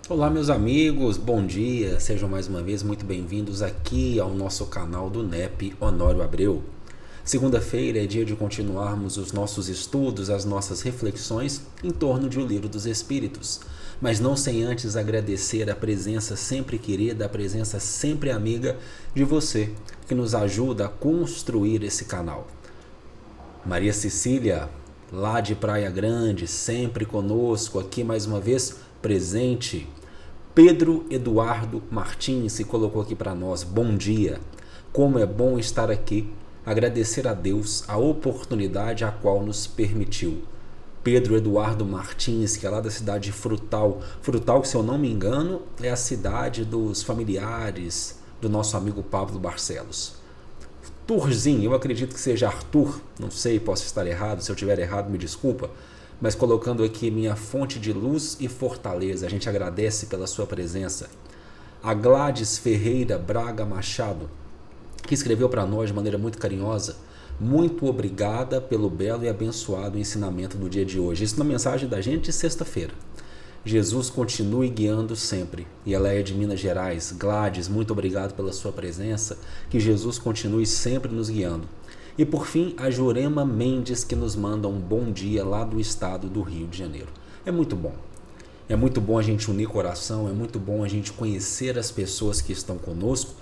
Olá, meus amigos, bom dia, sejam mais uma vez muito bem-vindos aqui ao nosso canal do NEP Honório Abreu. Segunda-feira é dia de continuarmos os nossos estudos, as nossas reflexões em torno de O Livro dos Espíritos, mas não sem antes agradecer a presença sempre querida, a presença sempre amiga de você que nos ajuda a construir esse canal. Maria Cecília, lá de Praia Grande, sempre conosco, aqui mais uma vez presente. Pedro Eduardo Martins se colocou aqui para nós. Bom dia. Como é bom estar aqui. Agradecer a Deus a oportunidade a qual nos permitiu. Pedro Eduardo Martins, que é lá da cidade de Frutal. Frutal, que se eu não me engano, é a cidade dos familiares do nosso amigo Pablo Barcelos. Turzinho, eu acredito que seja Arthur, não sei, posso estar errado, se eu estiver errado me desculpa, mas colocando aqui minha fonte de luz e fortaleza, a gente agradece pela sua presença. A Gladys Ferreira Braga Machado, que escreveu para nós de maneira muito carinhosa, muito obrigada pelo belo e abençoado ensinamento do dia de hoje. Isso na mensagem da gente de sexta-feira. Jesus continue guiando sempre. E ela é de Minas Gerais. Gladys, muito obrigado pela sua presença. Que Jesus continue sempre nos guiando. E por fim, a Jurema Mendes, que nos manda um bom dia lá do estado do Rio de Janeiro. É muito bom. É muito bom a gente unir coração, é muito bom a gente conhecer as pessoas que estão conosco.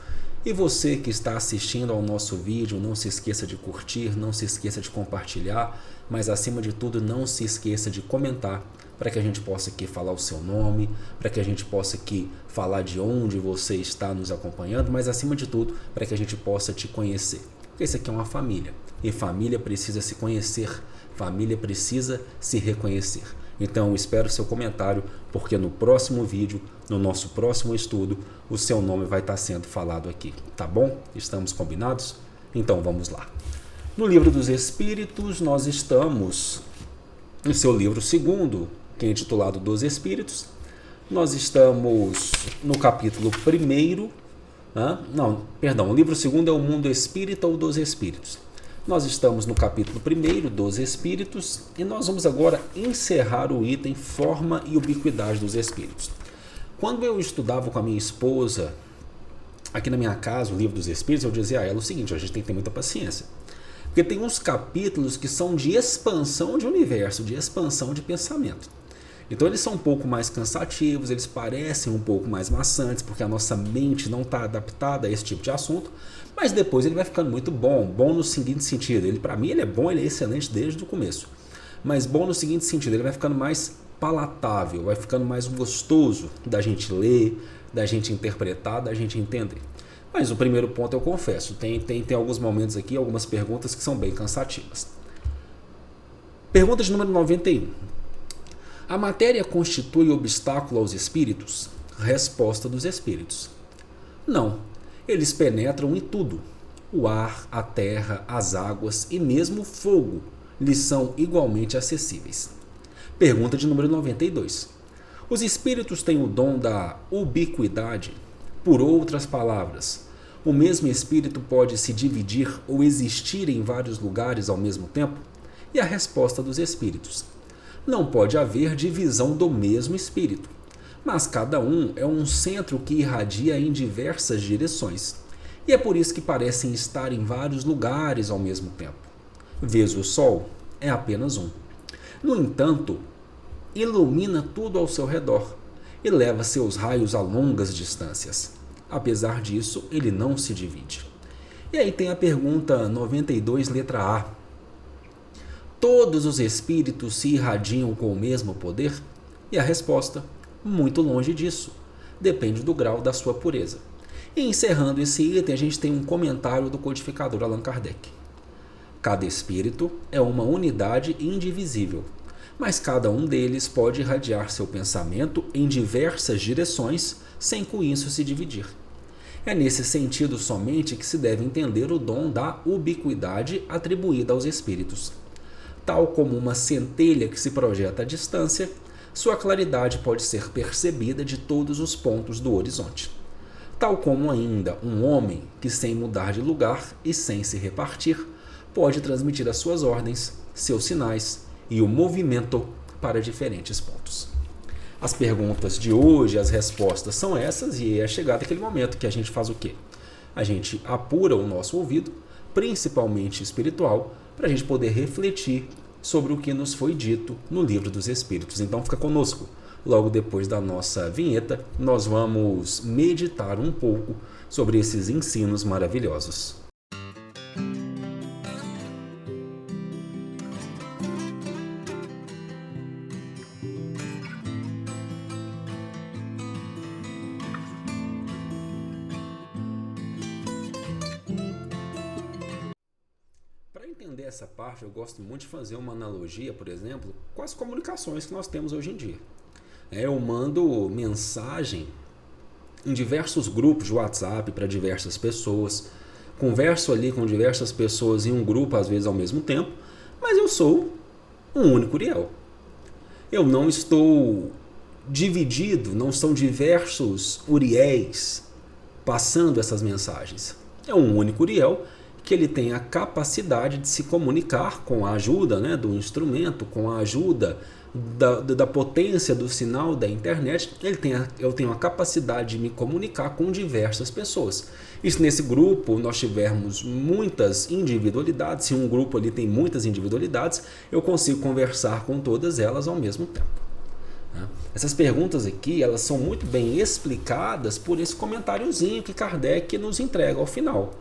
E você que está assistindo ao nosso vídeo, não se esqueça de curtir, não se esqueça de compartilhar, mas acima de tudo não se esqueça de comentar, para que a gente possa aqui falar o seu nome, para que a gente possa aqui falar de onde você está nos acompanhando, mas acima de tudo, para que a gente possa te conhecer. Porque isso aqui é uma família, e família precisa se conhecer, família precisa se reconhecer. Então eu espero seu comentário, porque no próximo vídeo, no nosso próximo estudo, o seu nome vai estar sendo falado aqui, tá bom? Estamos combinados? Então vamos lá. No Livro dos Espíritos, nós estamos no seu livro segundo, que é intitulado Dos Espíritos. Nós estamos no capítulo 1º, o livro segundo é o Mundo Espírita ou dos Espíritos. Nós estamos no capítulo 1º dos Espíritos e nós vamos agora encerrar o item Forma e Ubiquidade dos Espíritos. Quando eu estudava com a minha esposa, aqui na minha casa, o Livro dos Espíritos, eu dizia a ela o seguinte: a gente tem que ter muita paciência. Porque tem uns capítulos que são de expansão de universo, de expansão de pensamento. Então eles são um pouco mais cansativos, eles parecem um pouco mais maçantes, porque a nossa mente não está adaptada a esse tipo de assunto, mas depois ele vai ficando muito bom. Bom no seguinte sentido, para mim ele é bom, ele é excelente desde o começo, mas bom no seguinte sentido, ele vai ficando mais palatável, vai ficando mais gostoso da gente ler, da gente interpretar, da gente entender. Mas o primeiro ponto eu confesso, tem alguns momentos aqui, algumas perguntas que são bem cansativas. Pergunta de número 91. A matéria constitui obstáculo aos espíritos? Resposta dos espíritos: não, eles penetram em tudo. O ar, a terra, as águas e mesmo o fogo lhes são igualmente acessíveis. Pergunta de número 92. Os espíritos têm o dom da ubiquidade? Por outras palavras, o mesmo espírito pode se dividir ou existir em vários lugares ao mesmo tempo? E a resposta dos espíritos: não pode haver divisão do mesmo espírito, mas cada um é um centro que irradia em diversas direções, e é por isso que parecem estar em vários lugares ao mesmo tempo. Vês o sol? É apenas um. No entanto, ilumina tudo ao seu redor e leva seus raios a longas distâncias. Apesar disso, ele não se divide. E aí tem a pergunta 92, letra A. Todos os espíritos se irradiam com o mesmo poder? E a resposta: muito longe disso. Depende do grau da sua pureza. E encerrando esse item, a gente tem um comentário do codificador Allan Kardec. Cada espírito é uma unidade indivisível, mas cada um deles pode irradiar seu pensamento em diversas direções sem com isso se dividir. É nesse sentido somente que se deve entender o dom da ubiquidade atribuída aos espíritos. Tal como uma centelha que se projeta à distância, sua claridade pode ser percebida de todos os pontos do horizonte. Tal como ainda um homem que, sem mudar de lugar e sem se repartir, pode transmitir as suas ordens, seus sinais e o movimento para diferentes pontos. As perguntas de hoje, as respostas são essas, e é chegado aquele momento que a gente faz o quê? A gente apura o nosso ouvido, principalmente espiritual, para a gente poder refletir sobre o que nos foi dito no Livro dos Espíritos. Então fica conosco. Logo depois da nossa vinheta, nós vamos meditar um pouco sobre esses ensinos maravilhosos. Para entender essa parte, eu gosto muito de fazer uma analogia, por exemplo, com as comunicações que nós temos hoje em dia. Eu mando mensagem em diversos grupos de WhatsApp para diversas pessoas, converso ali com diversas pessoas em um grupo, às vezes ao mesmo tempo, mas eu sou um único Uriel. Eu não estou dividido, não são diversos Uriéis passando essas mensagens. É um único Uriel que ele tem a capacidade de se comunicar com a ajuda, do instrumento, com a ajuda da potência do sinal da internet. Eu tenho a capacidade de me comunicar com diversas pessoas. E se nesse grupo nós tivermos muitas individualidades, se um grupo ali tem muitas individualidades, eu consigo conversar com todas elas ao mesmo tempo. Essas perguntas aqui, elas são muito bem explicadas por esse comentáriozinho que Kardec nos entrega ao final.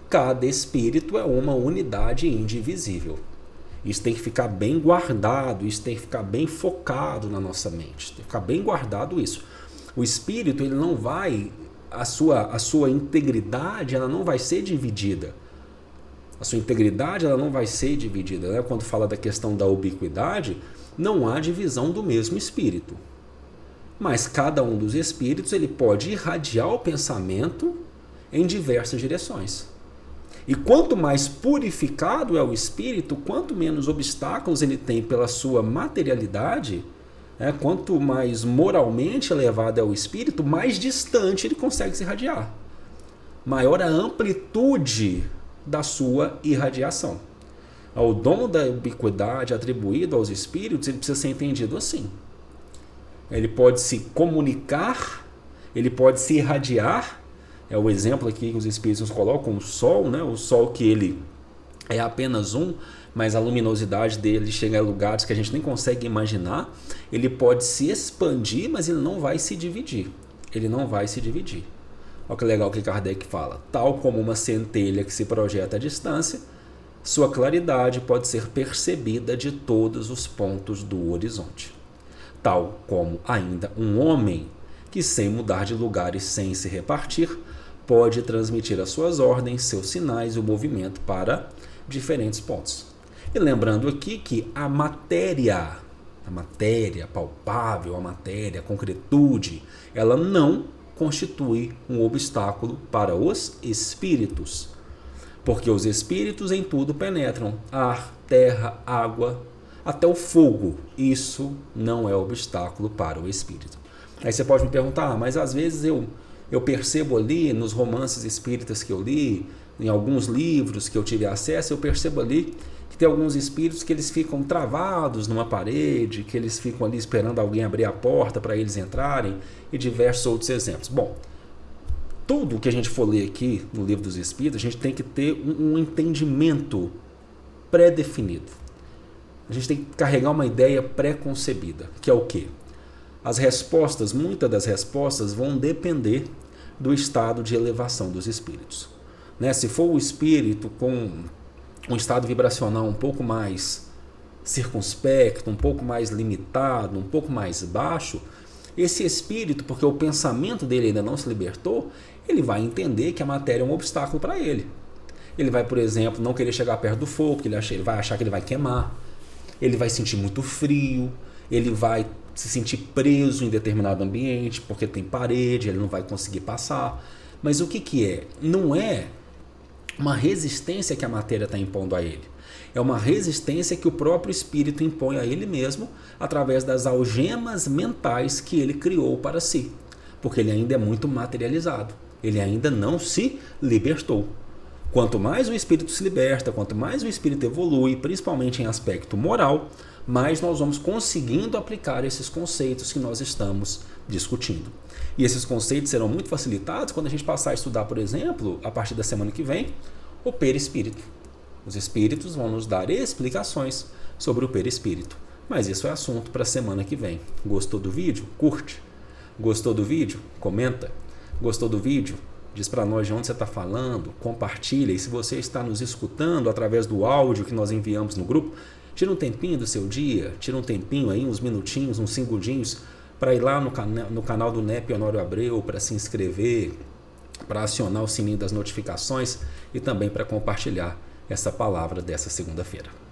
Cada espírito é uma unidade indivisível. Isso tem que ficar bem guardado, isso tem que ficar bem focado na nossa mente. Tem que ficar bem guardado isso. O espírito, ele não vai, a sua integridade, ela não vai ser dividida. A sua integridade, ela não vai ser dividida. Quando fala da questão da ubiquidade, não há divisão do mesmo espírito. Mas cada um dos espíritos, ele pode irradiar o pensamento em diversas direções. E quanto mais purificado é o espírito, quanto menos obstáculos ele tem pela sua materialidade, quanto mais moralmente elevado é o espírito, mais distante ele consegue se irradiar. Maior a amplitude da sua irradiação. O dom da ubiquidade atribuído aos espíritos, ele precisa ser entendido assim. Ele pode se comunicar, ele pode se irradiar. É o exemplo aqui que os espíritos nos colocam, o Sol, o Sol que ele é apenas um, mas a luminosidade dele chega a lugares que a gente nem consegue imaginar. Ele pode se expandir, mas ele não vai se dividir. Ele não vai se dividir. Olha que legal que Kardec fala. Tal como uma centelha que se projeta à distância, sua claridade pode ser percebida de todos os pontos do horizonte. Tal como ainda um homem que, sem mudar de lugar e sem se repartir, pode transmitir as suas ordens, seus sinais e o movimento para diferentes pontos. E lembrando aqui que a matéria palpável, a concretude, ela não constitui um obstáculo para os espíritos. Porque os espíritos em tudo penetram, ar, terra, água, até o fogo. Isso não é obstáculo para o espírito. Aí você pode me perguntar, mas às vezes eu percebo ali nos romances espíritas que eu li, em alguns livros que eu tive acesso, eu percebo ali que tem alguns espíritos que eles ficam travados numa parede, que eles ficam ali esperando alguém abrir a porta para eles entrarem, e diversos outros exemplos. Bom, tudo que a gente for ler aqui no Livro dos Espíritos, a gente tem que ter um entendimento pré-definido. A gente tem que carregar uma ideia pré-concebida, que é o quê? Muitas das respostas vão depender do estado de elevação dos espíritos. Se for o espírito com um estado vibracional um pouco mais circunspecto, um pouco mais limitado, um pouco mais baixo, esse espírito, porque o pensamento dele ainda não se libertou, ele vai entender que a matéria é um obstáculo para ele. Ele vai, por exemplo, não querer chegar perto do fogo, porque ele vai achar que ele vai queimar, ele vai sentir muito frio, ele vai se sentir preso em determinado ambiente, porque tem parede, ele não vai conseguir passar. Mas o que é? Não é uma resistência que a matéria está impondo a ele. É uma resistência que o próprio espírito impõe a ele mesmo através das algemas mentais que ele criou para si. Porque ele ainda é muito materializado. Ele ainda não se libertou. Quanto mais o espírito se liberta, quanto mais o espírito evolui, principalmente em aspecto moral, mais nós vamos conseguindo aplicar esses conceitos que nós estamos discutindo. E esses conceitos serão muito facilitados quando a gente passar a estudar, por exemplo, a partir da semana que vem, o perispírito. Os espíritos vão nos dar explicações sobre o perispírito. Mas isso é assunto para a semana que vem. Gostou do vídeo? Curte. Gostou do vídeo? Comenta. Gostou do vídeo? Diz para nós de onde você está falando, compartilha. E se você está nos escutando através do áudio que nós enviamos no grupo, tira um tempinho do seu dia, tira um tempinho aí, uns minutinhos, uns segundinhos, para ir lá no canal do NEP Honório Abreu, para se inscrever, para acionar o sininho das notificações e também para compartilhar essa palavra dessa segunda-feira.